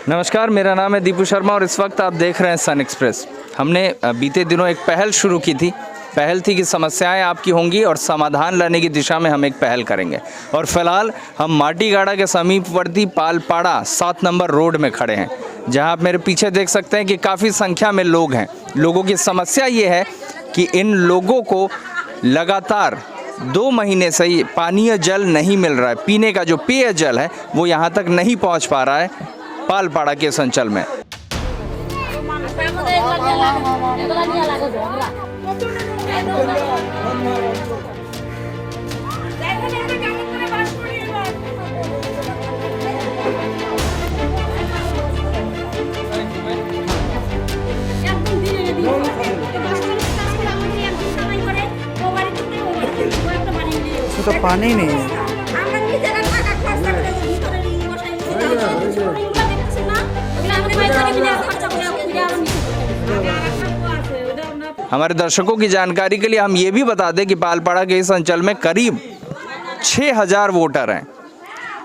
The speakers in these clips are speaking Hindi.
नमस्कार, मेरा नाम है दीपू शर्मा और इस वक्त आप देख रहे हैं सन एक्सप्रेस। हमने बीते दिनों एक पहल शुरू की थी। पहल थी कि समस्याएं आपकी होंगी और समाधान लाने की दिशा में हम एक पहल करेंगे। और फिलहाल हम माटीगाड़ा के समीपवर्ती पालपाड़ा 7 नंबर रोड में खड़े हैं, जहां आप मेरे पीछे देख सकते हैं कि काफ़ी संख्या में लोग हैं। लोगों की समस्या ये है कि इन लोगों को लगातार 2 महीने से ही पानीय जल नहीं मिल रहा है। पीने का जो पेय जल है वो यहाँ तक नहीं पहुँच पा रहा है पालपाड़ा के इस अंचल में। तो पानी नहीं है। हमारे दर्शकों की जानकारी के लिए हम ये भी बता दें कि पालपाड़ा के इस अंचल में करीब 6000 वोटर हैं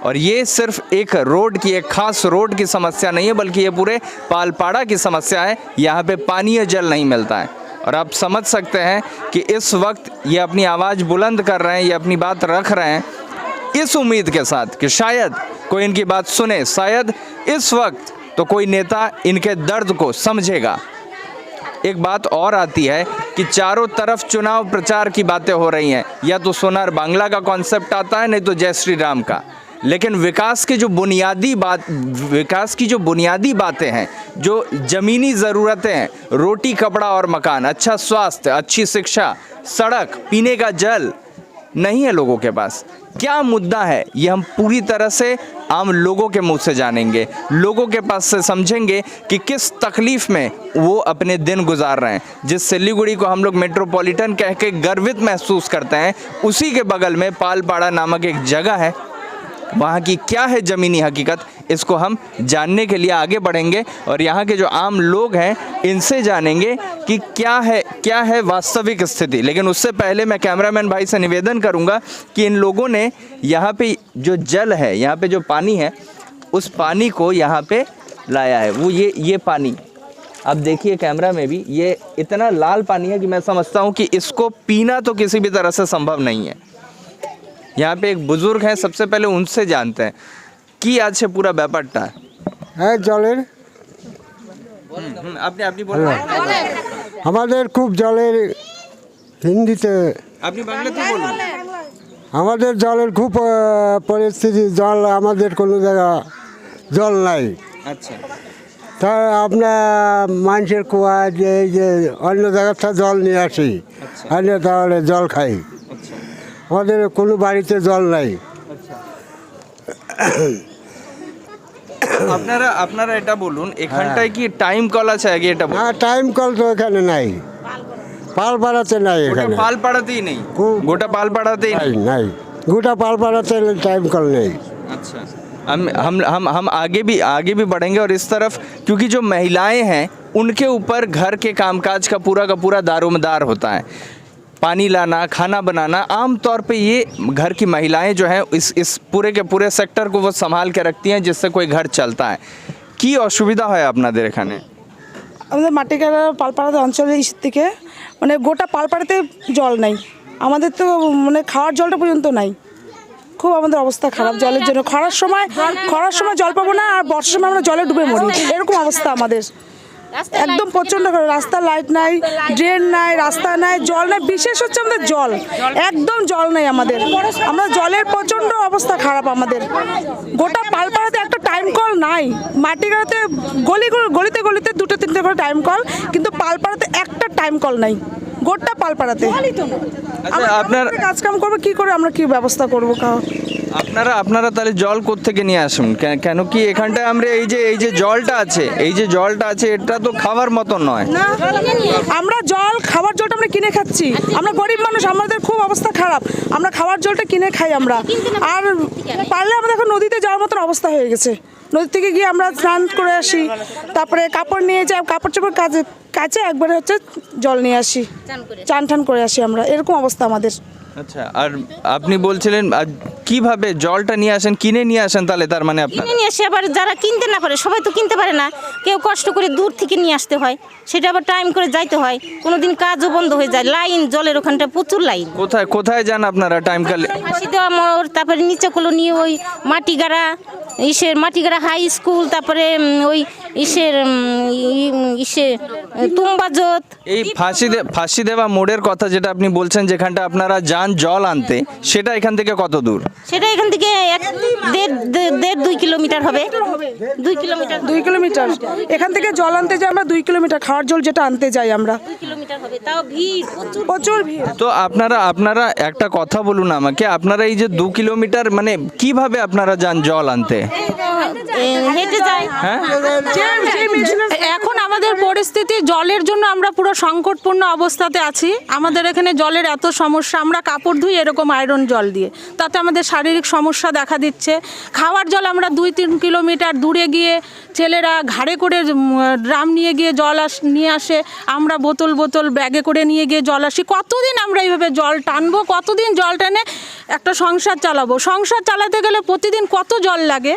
और ये सिर्फ एक रोड की, एक खास रोड की समस्या नहीं है, बल्कि ये पूरे पालपाड़ा की समस्या है। यहाँ पे पानीय जल नहीं मिलता है और आप समझ सकते हैं कि इस वक्त ये अपनी आवाज़ बुलंद कर रहे हैं, ये अपनी बात रख रहे हैं इस उम्मीद के साथ कि शायद कोई इनकी बात सुने, शायद इस वक्त तो कोई नेता इनके दर्द को समझेगा। एक बात और आती है कि चारों तरफ चुनाव प्रचार की बातें हो रही हैं, या तो सोनार बांग्ला का कॉन्सेप्ट आता है, नहीं तो जय श्री राम का। लेकिन विकास की जो बुनियादी बातें हैं, जो ज़मीनी ज़रूरतें हैं, रोटी कपड़ा और मकान, अच्छा स्वास्थ्य, अच्छी शिक्षा, सड़क, पीने का जल नहीं है लोगों के पास। क्या मुद्दा है ये हम पूरी तरह से आम लोगों के मुंह से जानेंगे, लोगों के पास से समझेंगे कि किस तकलीफ़ में वो अपने दिन गुजार रहे हैं। जिस सिलीगुड़ी को हम लोग मेट्रोपॉलिटन कह के गर्वित महसूस करते हैं, उसी के बगल में पालपाड़ा नामक एक जगह है। वहाँ की क्या है ज़मीनी हकीकत, इसको हम जानने के लिए आगे बढ़ेंगे और यहाँ के जो आम लोग हैं इनसे जानेंगे कि क्या है वास्तविक स्थिति। लेकिन उससे पहले मैं कैमरामैन भाई से निवेदन करूँगा कि इन लोगों ने यहाँ पे जो जल है, यहाँ पे जो पानी है, उस पानी को यहाँ पे लाया है। वो ये पानी आप देखिए कैमरा में भी, ये इतना लाल पानी है कि मैं समझता हूँ कि इसको पीना तो किसी भी तरह से संभव नहीं है। यहाँ पे एक बुजुर्ग हैं, सबसे पहले उनसे जानते हैं कि आज से पूरा ব্যাপারটা है जलेर আপনি বলুন। আমাদের খুব জলের হিন্দিতে আপনি বাংলাতে বলুন। আমাদের জলের খুব পরিস্থিতি, জল আমাদের কোনো জায়গা জল নাই। আচ্ছা, তা আপনার মানুষের কুয়া যে এই যে অন্য জায়গার থেকে জল নিয়ে আসি, আনিয়ে তাহলে জল খাই। আমাদের কোনো বাড়িতে জল নাই। আপনারা এটা বলুন, এখানটায় কি টাইম কল আছে আগে এটা বলুন। হ্যাঁ, টাইম কল তো এখানে নাই, পালপাড়াতে নাই, এখানে পালপাড়াতেই নেই, গোটা পালপাড়াতেই নাই, নাই গোটা পালপাড়াতে টাইম कल नहीं। अच्छा, हम आगे भी बढ़ेंगे और इस तरफ, क्योंकि जो महिलाएं हैं उनके ऊपर घर के कामकाज का पूरा दारोमदार होता है। पानी लाना, खाना बनाना, आम तौर पे ये घर की महिलाएं जो हैं इस पूरे के पूरे सेक्टर को वो संभाल के रखती हैं, जिससे कोई घर चलता है। কি অসুবিধা হয় আপনাদের এখানে? আমাদের মাটিগাড়া পালপাড়া অঞ্চলের থেকে মানে গোটা পালপাড়াতে জল নাই, আমাদের তো মানে খাওয়ার জলটা পর্যন্ত নাই। খুব আমাদের অবস্থা খারাপ জলের জন্য। খরার সময় জল পাবো না, আর বর্ষার সময় আমরা জলে ডুবে মরি, এরকম অবস্থা আমাদের। একদম প্রচণ্ড খারাপ। রাস্তা লাইট নাই, ড্রেন নাই, রাস্তা নাই, জল নাই। বিশেষ হচ্ছে আমাদের জল, একদম জল নাই আমাদের। আমরা জলের প্রচণ্ড অবস্থা খারাপ আমাদের। গোটা পালপাড়াতে একটা টাইম কল নাই। মাটিগাড়াতে গলিতে 2-3টে করে টাইম কল, কিন্তু পালপাড়াতে একটা টাইম কল নাই গোটা পালপাড়াতে। আপনার কাজ কাম করবো কি করে, আমরা কি ব্যবস্থা করবো? আপনারা তাহলে জল কোত্থেকে নিয়ে আসুন? কেন কি এখানটায় আমরা এই যে জলটা আছে এটা তো খাওয়ার মতো নয়। আমরা খাবার জলটা আমরা কিনে খাচ্ছি। আমরা গরিব মানুষ, আমাদের খুব অবস্থা খারাপ। আমরা খাবার জলটা কিনে খাই আমরা। আর পারলে আমাদের এখন নদীতে যাওয়ার মতন অবস্থা হয়ে গেছে। নদী থেকে গিয়ে আমরা স্নান করে আসি, তারপরে কাপড় নিয়ে যাই, কাপড় চোপড় কাচে একবারে হচ্ছে জল নিয়ে আসি, চান টান করে আসি আমরা। এরকম অবস্থা আমাদের। আচ্ছা, আর আপনি বলছিলেন কিভাবে জলটা নিয়ে আসেন, কিনে নিয়ে আসেন তাহলে, তার মানে আপনার কিনে নিয়ে এসে আবার যারা কিনতে না পারে, সবাই তো কিনতে পারে না, কেউ কষ্ট করে দূর থেকে নিয়ে আসতে হয়, সেটা আবার টাইম করে যাইতে হয়, কোনোদিন কাজও বন্ধ হয়ে যায়, লাইন জলের ওখানটা প্রচুর লাইন। কোথায় কোথায় যান আপনারা টাইম কালে? ফাঁসি দেওয়া মোড়, তারপরে নিচে কলোনি, ওই মাটিগাড়া, মাটিগাড়া হাই স্কুল, তারপরে ওই তুম্বাজত। এই ফাঁসি দেওয়া মোড়ের কথা যেটা আপনি বলছেন, যেখানটা আপনারা যান জল আনতে, সেটা এখান থেকে কত দূর? সেটা এখান থেকে 1.5-2 কিলোমিটার হবে। 2 কিলোমিটার এখান থেকে জল আনতে যাই আমরা, 2 কিলোমিটার খাওয়ার জল যেটা আনতে যাই আমরা। 2 কিলোমিটার হবে, তাও ভিড় প্রচুর ভিড়। তো আপনারা একটা কথা বলুন আমাকে, আপনারা এই যে 2 কিলোমিটার মানে কিভাবে আপনারা যান জল আনতে? হেঁটে যায়। হ্যাঁ, এখন আমাদের পরিস্থিতি জলের জন্য আমরা পুরো সংকটপূর্ণ অবস্থাতে আছি। আমাদের এখানে জলের এত সমস্যা, আমরা কাপড় ধুই এরকম আয়রন জল দিয়ে, তাতে আমাদের শারীরিক সমস্যা দেখা দিচ্ছে। খাওয়ার জল আমরা 2-3 কিলোমিটার দূরে গিয়ে ছেলেরা ঘাড়ে করে ড্রাম নিয়ে গিয়ে জল নিয়ে আসে, আমরা বোতল ব্যাগে করে নিয়ে গিয়ে জল আসি। কতদিন আমরা এইভাবে জল টানবো, কতদিন জল টেনে একটা সংসার চালাবো? সংসার চালাতে গেলে প্রতিদিন কত জল লাগে।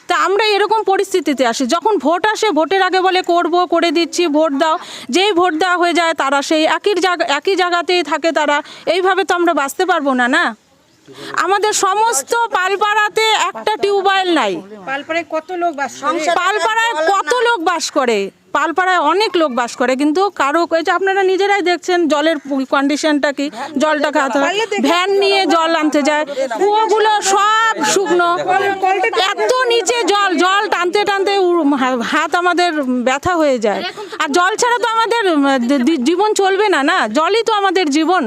তা আমরা এরকম পরিস্থিতিতে আসি। যখন ভোট আসে, ভোটের আগে বলে করব, করে দিচ্ছি, ভোট দাও। যেই ভোট দেওয়া হয়ে যায় তারা সেই একই জায়গাতেই থাকে তারা। এইভাবে তো আমরা বাঁচতে পারবো না। না, আমাদের সমস্ত পালপাড়াতে একটা টিউবওয়েল নাই। পালপাড়ায় কত লোক বাস করে, পালপাড়ায় অনেক লোক বাস করে, কিন্তু কারো, এই যে আপনারা নিজেরাই দেখছেন জলের কন্ডিশনটা কি, জলটা খাতে হয়, ভ্যান নিয়ে জল আনতে যায়, কুয়োগুলো সব শুকনো, এত নিচে জল টানতে হাত আমাদের ব্যথা হয়ে যায়। আর জল ছাড়া তো আমাদের জীবন চলবে না। না, জলই তো আমাদের জীবন।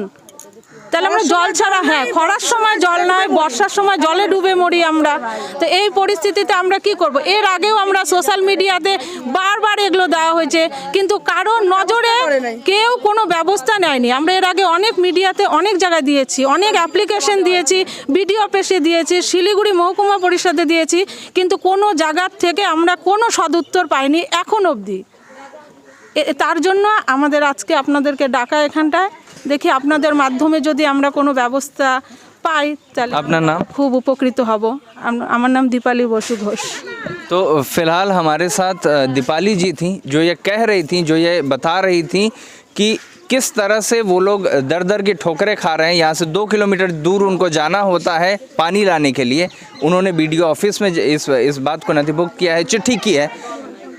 তাহলে আমরা জল ছাড়া, হ্যাঁ, খরার সময় জল নয়, বর্ষার সময় জলে ডুবে মরি আমরা। তো এই পরিস্থিতিতে আমরা কি করব? এর আগেও আমরা সোশ্যাল মিডিয়াতে বারবার এগুলো দেওয়া হয়েছে, কিন্তু কারোর নজরে কেউ কোনো ব্যবস্থা নেয়নি। আমরা এর আগে অনেক মিডিয়াতে অনেক জায়গায় দিয়েছি, অনেক অ্যাপ্লিকেশন দিয়েছি, বিডিও অফিসে দিয়েছি, শিলিগুড়ি মহকুমা পরিষদে দিয়েছি, কিন্তু কোনো জায়গার থেকে আমরা কোনো সদুত্তর পাইনি এখন অবধি। তার জন্য আমাদের আজকে আপনাদেরকে ডাকা এখানটায়। দেখি আপনাদের মাধ্যমে যদি আমরা কোনো ব্যবস্থা পাই তাহলে আপনার নাম? খুব উপকৃত হব। আমার নাম दीपाली বসু ঘোষ। तो फिलहाल हमारे साथ दीपाली जी थी, जो ये कह रही थी, जो ये बता रही थी कि किस तरह से वो लोग दर दर की ठोकरें खा रहे हैं। यहाँ से 2 किलोमीटर दूर उनको जाना होता है पानी लाने के लिए। उन्होंने बीडीओ ऑफिस में इस बात को नथिभुक्त किया है, चिट्ठी की है,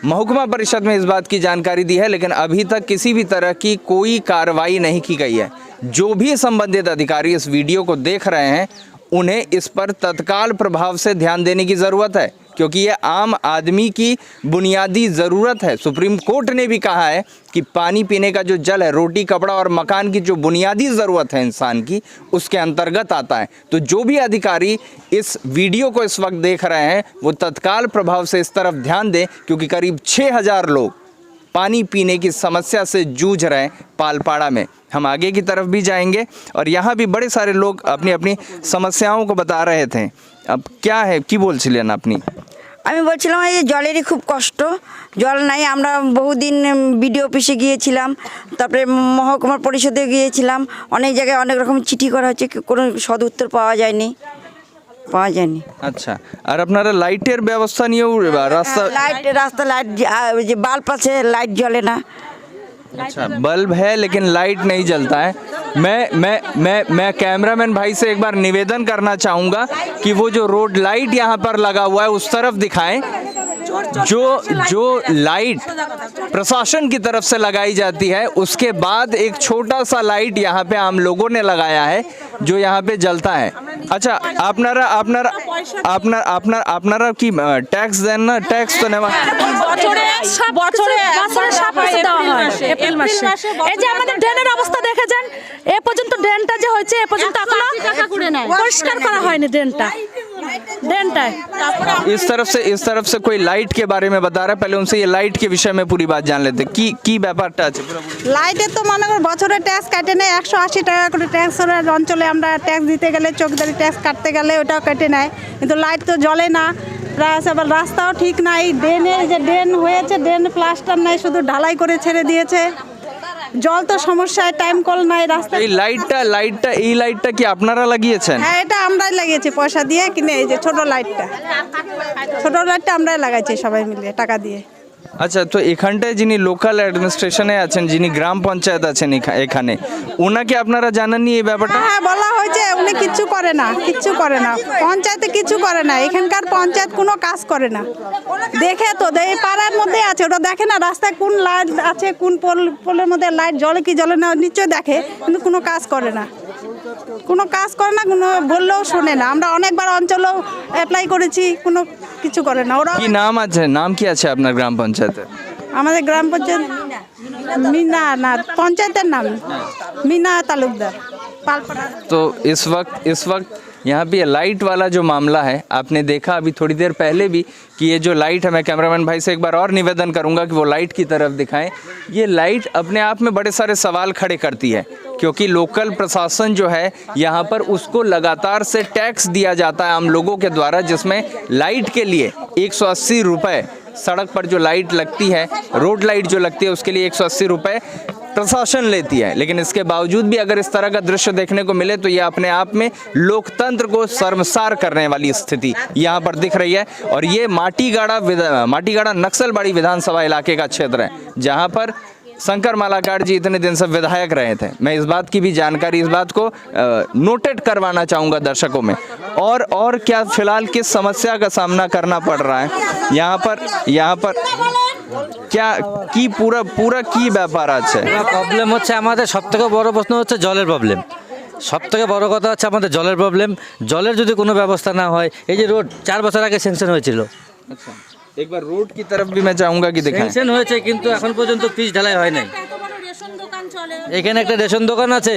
महकुमा परिषद में इस बात की जानकारी दी है, लेकिन अभी तक किसी भी तरह की कोई कार्रवाई नहीं की गई है। जो भी संबंधित अधिकारी इस वीडियो को देख रहे हैं, उन्हें इस पर तत्काल प्रभाव से ध्यान देने की ज़रूरत है, क्योंकि ये आम आदमी की बुनियादी ज़रूरत है। सुप्रीम कोर्ट ने भी कहा है कि पानी पीने का जो जल है, रोटी कपड़ा और मकान की जो बुनियादी ज़रूरत है इंसान की, उसके अंतर्गत आता है। तो जो भी अधिकारी इस वीडियो को इस वक्त देख रहे हैं, वो तत्काल प्रभाव से इस तरफ ध्यान दें, क्योंकि करीब 6000 लोग पानी पीने की समस्या से जूझ रहे हैं पालपाड़ा में। हम आगे की तरफ भी जाएंगे और यहाँ भी बड़े सारे लोग अपनी अपनी समस्याओं को बता रहे थे। अब क्या है কি বলছিলেন আপনি? আমি বলছিলাম এই যে জলেরই খুব কষ্ট, জল নাই। আমরা বহুদিন বিডিও অফিসে গিয়েছিলাম, তারপরে মহকুমা পরিষদে গিয়েছিলাম, অনেক জায়গায় অনেক রকম চিঠি করা হচ্ছে, কোনো সদুত্তর পাওয়া যায়নি। আচ্ছা, আর আপনারা লাইটের ব্যবস্থা নিয়েও রাস্তা লাইট যে বাল্ব আছে, লাইট জ্বলে না। अच्छा, बल्ब है लेकिन लाइट नहीं जलता है। मैं कैमरामैन भाई से एक बार निवेदन करना चाहूँगा कि वो जो रोड लाइट यहाँ पर लगा हुआ है उस तरफ दिखाएं। जो लाइट प्रशासन की तरफ से लगाई जाती है, उसके बाद एक छोटा सा लाइट यहाँ पे आम लोगों ने लगाया है जो यहाँ पे जलता है। अच्छा, আপনারা কি ট্যাক্স দেন না? ট্যাক্স তো নেওয়া বছরে সব কিছু দেওয়া হয় এপ্রিল মাসে। এই যে আমাদের ড্রেনের অবস্থা দেখে যান, এ পর্যন্ত ড্রেনটা যে হয়েছে এ পর্যন্ত এখনো পরিষ্কার করা হয়নি ড্রেনটা। इस तरफ से कोई लाइट के बारे में बता रहा है, पहले उनसे ये लाइट के विषय में पूरी बात जान लेते কি ব্যাপারটা আছে। লাইটের তো মনে করেন বছরে ট্যাক্স কাটে নেয়, 180 টাকা করে ট্যাক্স অঞ্চলে আমরা ট্যাক্স দিতে গেলে, চোখদারি ট্যাক্স কাটতে গেলে ওটাও কেটে নেয়, কিন্তু লাইট তো জ্বলে না। আবার রাস্তাও ঠিক নাই, ড্রেনের যে ড্রেন হয়েছে, ড্রেন প্লাস্টার নাই, শুধু ঢালাই করে ছেড়ে দিয়েছে। জল তো সমস্যায়, টাইম কল নাই রাস্তায়। এই লাইটটা কি আপনারা লাগিয়েছেন? হ্যাঁ, এটা আমরাই লাগিয়েছি পয়সা দিয়ে কিনে, এই যে ছোট লাইটটা আমরাই লাগাইছি সবাই মিলে টাকা দিয়ে। আচ্ছা, তো এখানটায় যিনি লোকাল অ্যাডমিনিস্ট্রেশনে আছেন, যিনি গ্রাম পঞ্চায়েত আছেন এখানে, ওনাকে আপনারা জানাননি এই ব্যাপারটা? হ্যাঁ, বলা হয়েছে, উনি কিচ্ছু করে না। পঞ্চায়েতে কিছু করে না, এখানকার পঞ্চায়েত কোনো কাজ করে না। দেখে তো এই পাড়ার মধ্যে আছে, ওটা দেখে না রাস্তায় কোন লাইট আছে, কোন পোলের মধ্যে লাইট জ্বলে কি জ্বলে না নিশ্চয় দেখে, কিন্তু কোনো কাজ করে না, কোনো বললেও শোনে না। আমরা অনেকবার অঞ্চলেও অ্যাপ্লাই করেছি, কোনো কিছু করে না ওরা। কি নাম কি আছে আপনার গ্রাম পঞ্চায়েতে? আমাদের গ্রাম পঞ্চায়েত মিনা না, पंचायत नाम मीना तालुकदार पालपड़ा। तो इस वक्त यहाँ पे लाइट वाला जो मामला है, आपने देखा अभी थोड़ी देर पहले भी कि ये जो लाइट है, मैं कैमरामैन भाई से एक बार और निवेदन करूँगा कि वो लाइट की तरफ दिखाएं। ये लाइट अपने आप में बड़े सारे सवाल खड़े करती है, क्योंकि लोकल प्रशासन जो है यहाँ पर उसको लगातार से टैक्स दिया जाता है आम लोगों के द्वारा, जिसमें लाइट के लिए 180 रुपये, सड़क पर जो लाइट लगती है, रोड लाइट जो लगती है, उसके लिए 180 रुपये प्रशासन लेती है। लेकिन इसके बावजूद भी अगर इस तरह का दृश्य देखने को मिले तो ये अपने आप में लोकतंत्र को शर्मसार करने वाली स्थिति यहाँ पर दिख रही है। और ये माटीगाड़ा नक्सलबाड़ी विधानसभा इलाके का क्षेत्र है, जहाँ पर शंकर मालाकार जी इतने दिन से विधायक रहे थे। मैं इस बात की भी जानकारी, इस बात को नोटेड करवाना चाहूँगा दर्शकों में। और क्या फिलहाल किस समस्या का सामना करना पड़ रहा है यहाँ पर क्या की पूरा की ব্যাপার আছে? প্রবলেম হচ্ছে আমাদের সবথেকে বড় প্রশ্ন হচ্ছে জলের প্রবলেম। সবথেকে বড় কথা হচ্ছে আমাদের জলের প্রবলেম। জলের যদি কোনো ব্যবস্থা না হয়, এই যে রোড 4 বছর আগে স্যাংশন হয়েছিল, अच्छा, एक बार रोड की तरफ भी मैं चाहूँगा कि दिखाएं। স্যাংশন হয়েছে কিন্তু এখন পর্যন্ত পিচ ঢালাই হয় নাই। এখানে একটা রেশন দোকান আছে,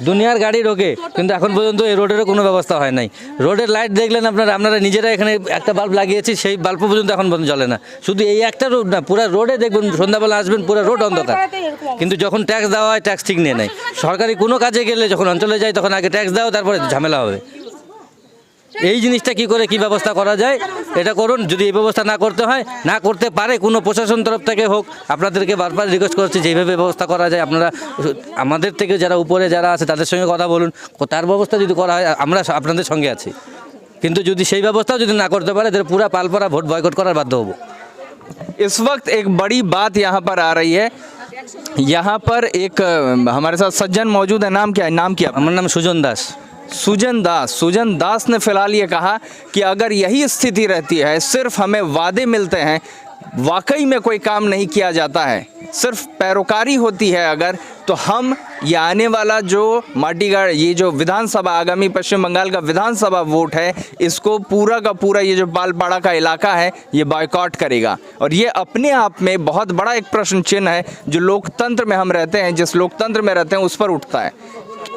দুনিয়ার গাড়ি ঢোকে, কিন্তু এখন পর্যন্ত এই রোডেরও কোনো ব্যবস্থা হয় নাই। রোডের লাইট দেখলেন আপনারা নিজেরা এখানে একটা বাল্ব লাগিয়েছি, সেই বাল্ব পর্যন্ত এখন পর্যন্ত জ্বলে না। শুধু এই একটা রোড না, পুরো রোডে দেখবেন সন্ধ্যাবেলা আসবেন পুরো রোড অন্ধকার। কিন্তু যখন ট্যাক্স দেওয়া হয়, ট্যাক্স ঠিক নিয়ে নেয়। সরকারি কোনো কাজে গেলে যখন অঞ্চলে যায়, তখন আগে ট্যাক্স দাও, তারপরে ঝামেলা হবে। এই জিনিসটা কি ব্যবস্থা করা যায় এটা করুন। যদি এই ব্যবস্থা না করতে পারে কোনো প্রশাসন তরফ থেকে হোক, আপনাদেরকে বারবার রিকোয়েস্ট করছি যে এইভাবে ব্যবস্থা করা যায়, আপনারা আমাদের থেকে যারা উপরে যারা আছে তাদের সঙ্গে কথা বলুন, তার ব্যবস্থা যদি করা হয় আমরা আপনাদের সঙ্গে আছি। কিন্তু যদি সেই ব্যবস্থাও যদি না করতে পারে, তাহলে পুরা পালপাড়া ভোট বয়কট করার বাধ্য হব। इस वक्त एक बड़ी बात यहाँ पर आ रही है। यहाँ पर एक हमारे साथ सज्जन मौजूद है। नाम क्या है? আমার नाम सुजन दास। सुजन दास ने फिलहाल ये कहा कि अगर यही स्थिति रहती है, सिर्फ हमें वादे मिलते हैं, वाकई में कोई काम नहीं किया जाता है, सिर्फ पैरोकारी होती है अगर, तो हम ये आने वाला जो माटीगाड़, ये जो विधानसभा, आगामी पश्चिम बंगाल का विधानसभा वोट है, इसको पूरा का पूरा ये जो पालपाड़ा का इलाका है ये बॉयकॉट करेगा। और ये अपने आप में बहुत बड़ा एक प्रश्न चिन्ह है, जो लोकतंत्र में हम रहते हैं, जिस लोकतंत्र में रहते हैं उस पर उठता है।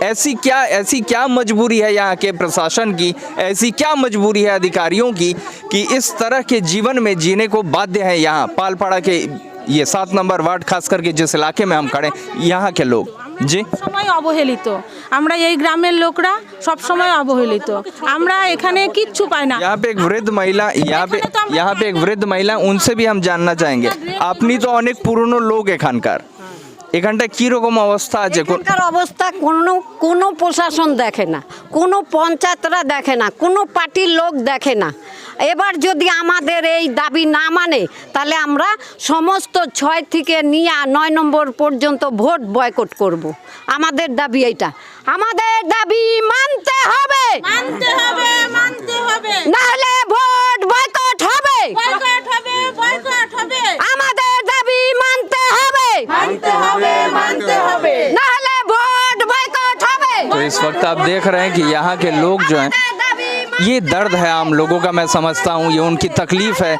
ऐसी क्या मजबूरी है यहाँ के प्रशासन की, ऐसी क्या मजबूरी है अधिकारियों की कि इस तरह के जीवन में जीने को बाध्य है यहाँ पालपाड़ा के ये 7 नंबर वार्ड, खास करके जिस इलाके में हम खड़े, यहाँ के लोग जी সময় অবহেলিত। আমরা এই গ্রামের লোকরা সব সময় অবহেলিত, আমরা এখানে কিচ্ছু পাই না। यहाँ पे एक वृद्ध महिला उनसे भी हम जानना चाहेंगे। আপনি তো অনেক পুরনো লোক এখানকার, এখানটা কীরকম অবস্থা আছে? এখানকার অবস্থা কোনো প্রশাসন দেখে না, কোনো পঞ্চায়েতরা দেখে না, কোনো পার্টির লোক দেখে না। এবার যদি আমাদের এই দাবি না মানে, তাহলে আমরা সমস্ত 6 থেকে নিয়ে 9 নম্বর পর্যন্ত ভোট বয়কট করব। আমাদের দাবি এইটা, আমাদের দাবি মানতে হবে, নাহলে ভোট বয়কট হবে। আমাদের দাবি মানতে হবে, নাহলে ভোট বয়কট হবে। तो इस वक्त आप देख रहे हैं कि यहाँ के लोग जो हैं, ये दर्द है आम लोगों का, मैं समझता हूँ ये उनकी तकलीफ है।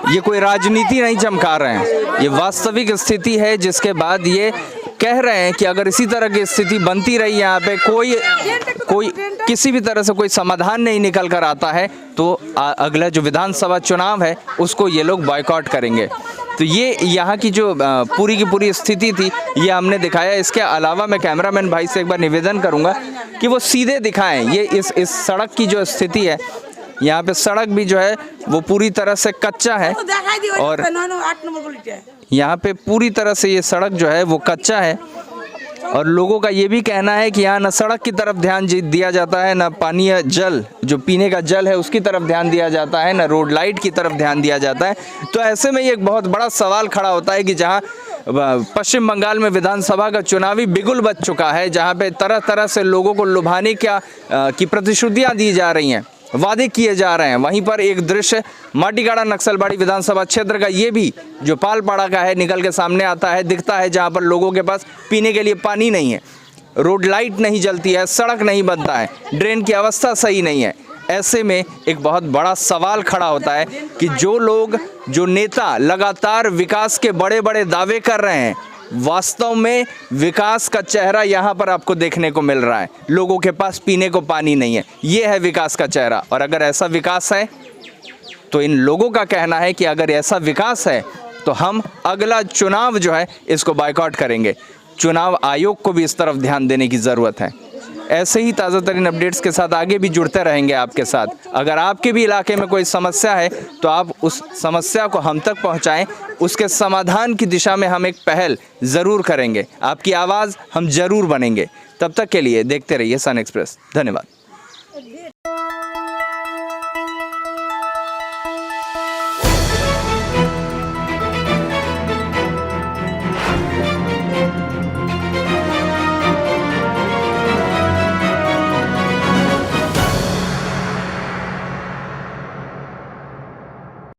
ये कोई राजनीति नहीं चमका रहे हैं, ये वास्तविक स्थिति है, जिसके बाद ये कह रहे हैं कि अगर इसी तरह की स्थिति बनती रही यहाँ पे, कोई किसी भी तरह से कोई समाधान नहीं निकल कर आता है, तो अगला जो विधानसभा चुनाव है उसको ये लोग बॉयकॉट करेंगे। तो ये यहाँ की जो पूरी की पूरी स्थिति थी, ये हमने दिखाया। इसके अलावा मैं कैमरामैन भाई से एक बार निवेदन करूँगा कि वो सीधे दिखाएं ये इस सड़क की जो स्थिति है। यहाँ पे सड़क भी जो है वो पूरी तरह से कच्चा है, और यहाँ पे पूरी तरह से ये सड़क जो है वो कच्चा है। और लोगों का ये भी कहना है कि यहाँ न सड़क की तरफ ध्यान दिया जाता है, न पानी या जल जो पीने का जल है उसकी तरफ ध्यान दिया जाता है, न रोड लाइट की तरफ ध्यान दिया जाता है। तो ऐसे में ये एक बहुत बड़ा सवाल खड़ा होता है कि जहाँ पश्चिम बंगाल में विधानसभा का चुनावी बिगुल बज चुका है, जहाँ पे तरह तरह से लोगों को लुभाने की प्रतिश्रुतियाँ दी जा रही हैं, वादे किए जा रहे हैं, वहीं पर एक दृश्य माटीगाड़ा नक्सलबाड़ी विधानसभा क्षेत्र का ये भी जो पालपाड़ा का है निकल के सामने आता है, दिखता है, जहां पर लोगों के पास पीने के लिए पानी नहीं है, रोड लाइट नहीं जलती है, सड़क नहीं बनता है, ड्रेन की अवस्था सही नहीं है। ऐसे में एक बहुत बड़ा सवाल खड़ा होता है कि जो लोग, जो नेता लगातार विकास के बड़े बड़े दावे कर रहे हैं, वास्तव में विकास का चेहरा यहाँ पर आपको देखने को मिल रहा है। लोगों के पास पीने को पानी नहीं है, ये है विकास का चेहरा। और अगर ऐसा विकास है तो इन लोगों का कहना है कि अगर ऐसा विकास है तो हम अगला चुनाव जो है इसको बायकॉट करेंगे। चुनाव आयोग को भी इस तरफ ध्यान देने की ज़रूरत है। ऐसे ही ताज़ा तरीन अपडेट्स के साथ आगे भी जुड़ते रहेंगे आपके साथ। अगर आपके भी इलाके में कोई समस्या है तो आप उस समस्या को हम तक पहुंचाएं, उसके समाधान की दिशा में हम एक पहल ज़रूर करेंगे। आपकी आवाज़ हम ज़रूर बनेंगे। तब तक के लिए देखते रहिए सन एक्सप्रेस। धन्यवाद।